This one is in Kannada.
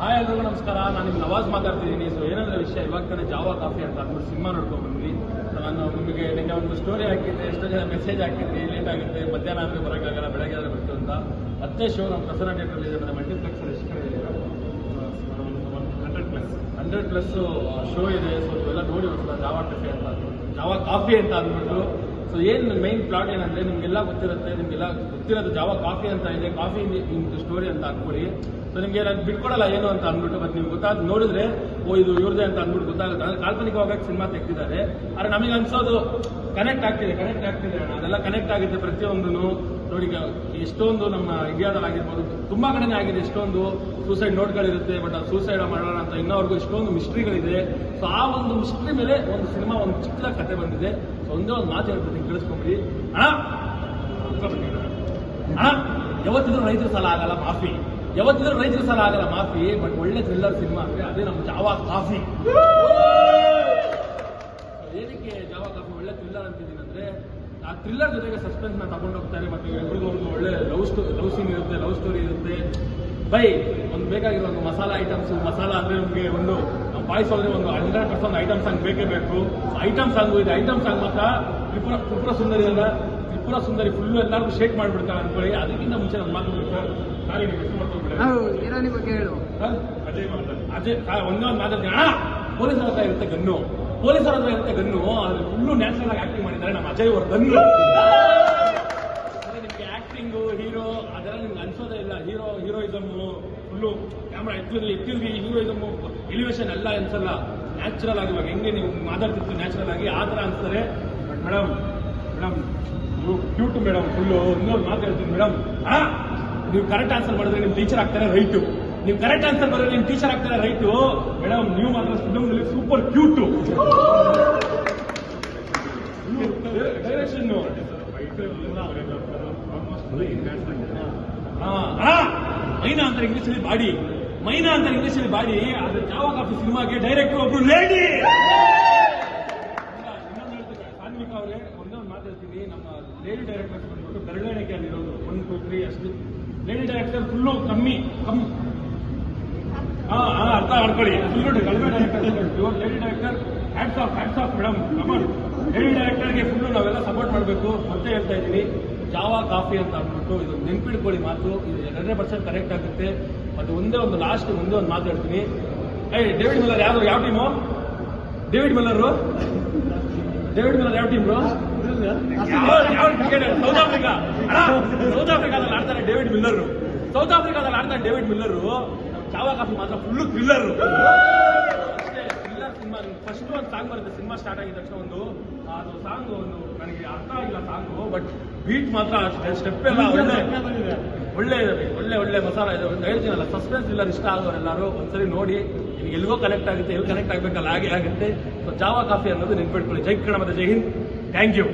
ಹಾಯ್ ಎಲ್ರಿಗೂ ನಮಸ್ಕಾರ. ನಾನು ನಿಮ್ಗೆ ನವಾಜ್ ಮಾತಾಡ್ತಿದ್ದೀನಿ. ಸೊ ಏನಂದ್ರೆ ವಿಷಯ, ಇವಾಗ ತಾನೇ ಜಾವಾ ಕಾಫಿ ಅಂತ ಅಂದ್ಬಿಟ್ಟು ಸಿನಿಮಾ ನೋಡ್ಕೊಂಡು ಬಂದ್ವಿ. ನಾನು ನಿಮಗೆ ನಿನ್ನೆ ಒಂದು ಸ್ಟೋರಿ ಹಾಕಿದ್ದೆ, ಎಷ್ಟೋ ಜನ ಮೆಸೇಜ್ ಹಾಕಿದ್ರಿ, ಲೇಟ್ ಆಗುತ್ತೆ, ಮಧ್ಯಾಹ್ನ ಆದರೆ ಬರೋಕ್ಕಾಗಲ್ಲ, ಬೆಳಗ್ಗೆ ಆದರೆ ಬರ್ತೀವಿ ಅಂತ. ಮತ್ತೆ ಶೋ ನಮ್ಮ ಪ್ರಸನ್ನ ಥಿಯೇಟ್ರಲ್ಲಿ ಇದೆ, ನನ್ನ ಮಲ್ಟಿಪ್ಲೆಕ್ಸ್ ಎಷ್ಟು ಕಡೆ ಇದೆ, 100+ ಶೋ ಇದೆ. ಸೊ ಇವೆಲ್ಲ ನೋಡಿ ಒಂದ್ಸಲ ಜಾವಾ ಕಾಫಿ ಅಂತ ಜಾವಾ ಕಾಫಿ ಅಂತ ಅಂದ್ಬಿಟ್ಟು. ಸೊ ಏನು ಮೈನ್ ಪ್ಲಾಟ್ ಏನಂದ್ರೆ, ನಿಮಗೆಲ್ಲ ಗೊತ್ತಿರುತ್ತೆ, ನಿಮಗೆಲ್ಲ ಗೊತ್ತಿರೋದು ಜಾವಾ ಕಾಫಿ ಅಂತ ಇದೆ, ಕಾಫಿ ನಿಮ್ದು ಸ್ಟೋರಿ ಅಂತ ಹಾಕ್ಬಿಡಿ. ಸೊ ನಿಮಗೆ ನಾನು ಬಿಟ್ಕೊಡಲ್ಲ ಏನು ಅಂತ ಅಂದ್ಬಿಟ್ಟು, ಮತ್ತೆ ನಿಮ್ಗೆ ನೋಡಿದ್ರೆ ಓ ಇದು ಇವ್ರದೇ ಅಂತ ಅಂದ್ಬಿಟ್ಟು ಗೊತ್ತಾಗುತ್ತೆ. ಅಂದ್ರೆ ಕಾಲ್ಪನಿಕವಾಗಿ ಸಿನಿಮಾ ತೆಗ್ದಿದ್ದಾರೆ, ಆದರೆ ನಮಗೆ ಅನ್ಸೋದು ಕನೆಕ್ಟ್ ಆಗ್ತಿದೆ ಅದೆಲ್ಲ ಕನೆಕ್ಟ್ ಆಗಿದೆ ಪ್ರತಿಯೊಂದು. ನೋಡಿ, ಎಷ್ಟೊಂದು ನಮ್ಮ ಇಂಡಿಯಾದಲ್ಲಿ ಆಗಿರ್ಬೋದು, ತುಂಬಾ ಕಡೆನೇ ಆಗಿದೆ, ಎಷ್ಟೊಂದು ಸೂಸೈಡ್ ನೋಟ್ಗಳಿರುತ್ತೆ. ಬಟ್ ಅದು ಸೂಸೈಡ್ ಮಾಡೋಣ ಅಂತ ಇನ್ನೋರ್ಗೂ ಎಷ್ಟೊಂದು ಮಿಸ್ಟ್ರಿಗಳಿದೆ. ಸೊ ಆ ಒಂದು ಮಿಸ್ಟ್ರಿ ಮೇಲೆ ಒಂದು ಸಿನಿಮಾ, ಒಂದು ಚಿಕ್ಕ ಕತೆ ಬಂದಿದೆ. ಸೊ ಒಂದೇ ಒಂದು ಮಾತು ಹೇಳ್ಬಿಟ್ಟು ಕೇಳಿಸ್ಕೊಂಬಿಡಿ ಅಣ್ಣ. ಯಾವತ್ತಿದ್ರು ರೈತರ ಸಾಲ ಆಗಲ್ಲ ಮಾಫಿ, ಯಾವತ್ತಿದ್ರು ರೈತರ ಸಾಲ ಆಗಲ್ಲ ಮಾಫಿ. ಬಟ್ ಒಳ್ಳೆ ಥ್ರಿಲ್ಲರ್ ಸಿನಿಮಾ ಅಂದ್ರೆ ಅದೇ ನಮ್ಮ ಜಾವಾ ಕಾಫಿ. ಏನಕ್ಕೆ ಜಾವಾ ಕಾಫಿ ಒಳ್ಳೆ ಥ್ರಿಲ್ಲರ್ ಅಂತಿದ್ದೀನಿ ಅಂದ್ರೆ, ಆ ಥ್ರಿಲ್ಲರ್ ಜೊತೆಗೆ ಸಸ್ಪೆನ್ಸ್ ನ ತಗೊಂಡು ಹೋಗ್ತಾರೆ. ಮತ್ತೆ ಇಬ್ಬರಿಗೂ ಒಂದು ಒಳ್ಳೆ ಲವ್ ಸೀನ್ ಇರುತ್ತೆ, ಲವ್ ಸ್ಟೋರಿ ಇರುತ್ತೆ. ಬೈ ಒಂದು ಬೇಕಾಗಿರೋ ಒಂದು ಮಸಾಲಾ ಐಟಮ್ಸ್. ಮಸಾಲಾ ಅಂದ್ರೆ ನಮಗೆ ಒಂದು ಬಾಯ್ಸ್ ಹೋದ್ರೆ ಒಂದು 100% ಐಟಮ್ ಸಾಂಗ್ ಬೇಕೇ ಬೇಕು. ಐಟಮ್ ಸಾಂಗು ಇದೆ. ಐಟಮ್ ಸಾಂಗ್ ಮಾತ್ರ ತ್ರಿಪುರ ಸುಂದರಿ ಅಲ್ಲ, ತ್ರಿಪುರ ಸುಂದರಿ ಫುಲ್ಲು ಎಲ್ಲರಿಗೂ ಶೇಕ್ ಮಾಡ್ಬಿಡ್ತಾರೆ ಅನ್ಕೊಳ್ಳಿ. ಅದಕ್ಕಿಂತ ಮುಂಚೆ ನನ್ನ ಮಾತು ಸಾರಿ, ನೀವು ಹೆಸರು ಮಾಡ್ಕೊಂಡ್ಬಿಡಿ. ಅಜಯ್ ಒಂದೇ ಒಂದು ಮಾತಾಡ್ತೀನಿ ಅಣ್ಣ. ಪೊಲೀಸರ ಹತ್ರ ಇರುತ್ತೆ ಗನ್ನು, ಅದ್ರ ಫುಲ್ಲು ನ್ಯಾಚುರಲ್ ಆಗಿ ಆಕ್ಟಿಂಗ್ ಮಾಡಿದ್ದಾರೆ ನಮ್ಮ ಅಜಯ್ ಅವ್ರ ಗನ್ನು. ನಿಮ್ಗೆ ಆಕ್ಟಿಂಗು, ಹೀರೋ ಅದೆಲ್ಲ ನಿಮ್ಗೆ ಅನ್ಸೋದೇ ಇಲ್ಲ. ಹೀರೋಯಿಸಮ್ ಫುಲ್ಲು ಕ್ಯಾಮ್ರಾ ಎತ್ತಿರ್ಲಿ ಹೀರೋಯಿಸಮ್ ಎಲಿವೇಶನ್ ಎಲ್ಲ ಅನ್ಸಲ್ಲ. ನ್ಯಾಚುರಲ್ ಆಗಿ ಇವಾಗ ಹೆಂಗೆ ನೀವು ಮಾತಾಡ್ತಿರ್ತೀವಿ ನ್ಯಾಚುರಲ್ ಆಗಿ ಆ ಥರ ಅನ್ಸ್ತಾರೆ. But madam cute madam full. ಇನ್ನೊಂದು ಮಾತು ಹೇಳ್ತೀನಿ ಮೇಡಮ್, ನೀವು ಕರೆಕ್ಟ್ ಆನ್ಸರ್ ಮಾಡಿದ್ರೆ ನಿಮ್ ಟೀಚರ್ ಆಗ್ತಾರೆ ರೈಟು. ನೀವು ಕರೆಕ್ಟ್ ಆನ್ಸರ್ ಮಾಡಿದ್ರೆ ನಿಮ್ ಟೀಚರ್ ಆಗ್ತಾರೆ ರೈಟು. ಮೇಡಮ್ ನೀವು ಮಾತ್ರ ಫಿಲ್ಮ್ನಲ್ಲಿ ಸೂಪರ್ ಕ್ಯೂಟು. ಡೈರೆಕ್ಷನ್ ಮೈನಾ ಅಂತ ಇಂಗ್ಲಿಷಲ್ಲಿ ಬಾಡಿ. ಆದ್ರೆ ಜಾವಾ ಕಾಫಿ ಸಿನಿಮಾಗೆ ಡೈರೆಕ್ಟರ್ ಒಬ್ರು ಲೇಡಿ. ಇನ್ನೊಂದು ಹೇಳ್ತೀನಿ ಸಾನ್ವಿಕಾ ಅವರೇ, ಒಂದೇ ಒಂದು ಮಾತಾಡ್ತೀನಿ. ನಮ್ಮ ಲೇಡಿ ಡೈರೆಕ್ಟರ್ಸ್ ಬಂದ್ಬಿಟ್ಟು ಬೆರಳೆಣಿಕೆ ಅಲ್ಲಿರೋದು 1, 2, 3 ಅಷ್ಟು. ಲೇಡಿ ಡೈರೆಕ್ಟರ್ ಫುಲ್ಲು ಕಮ್ಮಿ. ಅರ್ಥ ಮಾಡ್ಕೊಳ್ಳಿ. ಫುಲ್ಲು ಕಡಿಮೆ director. Lady director hats off madam. Come on, lady ಡೈರೆಕ್ಟರ್ಗೆ ಫುಲ್ಲು ನಾವೆಲ್ಲ ಸಪೋರ್ಟ್ ಮಾಡಬೇಕು. ಮತ್ತೆ ಹೇಳ್ತಾ ಇದ್ದೀನಿ, ಜಾವಾ ಕಾಫಿ ಅಂತ ಅಂದ್ಬಿಟ್ಟು ಇದು ನೆನ್ಪಿಡ್ಕೊಳ್ಳಿ ಮಾತು. ಇದು 100% ಕರೆಕ್ಟ್ ಆಗುತ್ತೆ. ಮತ್ತೆ ಒಂದೇ ಒಂದು ಮಾತು ಹೇಳ್ತೀನಿ. ಡೇವಿಡ್ ಮಿಲ್ಲರ್ ಯಾವ ಟೀಮು? ಡೇವಿಡ್ ಮಿಲ್ಲರ್ ಯಾವ ಟೀಮ್? ಯಾವ ಕ್ರಿಕೆಟರ್? ಸೌತ್ ಆಫ್ರಿಕಾದಲ್ಲಿ ಆಡ್ತಾರೆ ಡೇವಿಡ್ ಮಿಲ್ಲರ್. ಜಾವಾ ಕಾಫಿ ಮಾತ್ರ ಫುಲ್ಲು ಥ್ರಿಲ್ಲರ್. ಸಿನಿಮಾ ಫಸ್ಟ್ ಒಂದು ಸಾಂಗ್ ಬರುತ್ತೆ. ಸಿನಿಮಾ ಸ್ಟಾರ್ಟ್ ಆಗಿದ ತಕ್ಷಣ ಅದು ಸಾಂಗ್ ನನಗೆ ಅರ್ಥ ಆಗಿಲ್ಲ ಸಾಂಗು. ಬಟ್ ಬೀಟ್ ಮಾತ್ರ ಸ್ಟೆಪ್ ಎಲ್ಲ ಒಳ್ಳೆ ಮಸಾಲ ಇದೆ. ಹೇಳ್ತೀನಲ್ಲ, ಸಸ್ಪೆನ್ಸ್ ಥ್ರಿಲ್ಲರ್ ಇಷ್ಟ ಆಗೋರೆಲ್ಲರೂ ಒಂದ್ಸರಿ ನೋಡಿ. ನಿಮ್ಗೆ ಎಲ್ಲಿಗೋ ಕನೆಕ್ಟ್ ಆಗುತ್ತೆ, ಎಲ್ಲಿ ಕನೆಕ್ಟ್ ಆಗಬೇಕಲ್ಲ ಹಾಗೆ ಆಗುತ್ತೆ. ಸೊ ಜಾವಾ ಕಾಫಿ ಅನ್ನೋದು ನೆನ್ಪಿಟ್ಕೊಳ್ಳಿ. ಜೈ ಕನ್ನಡ ಮತ್ತೆ ಜೈ ಹಿಂದ್. Thank you.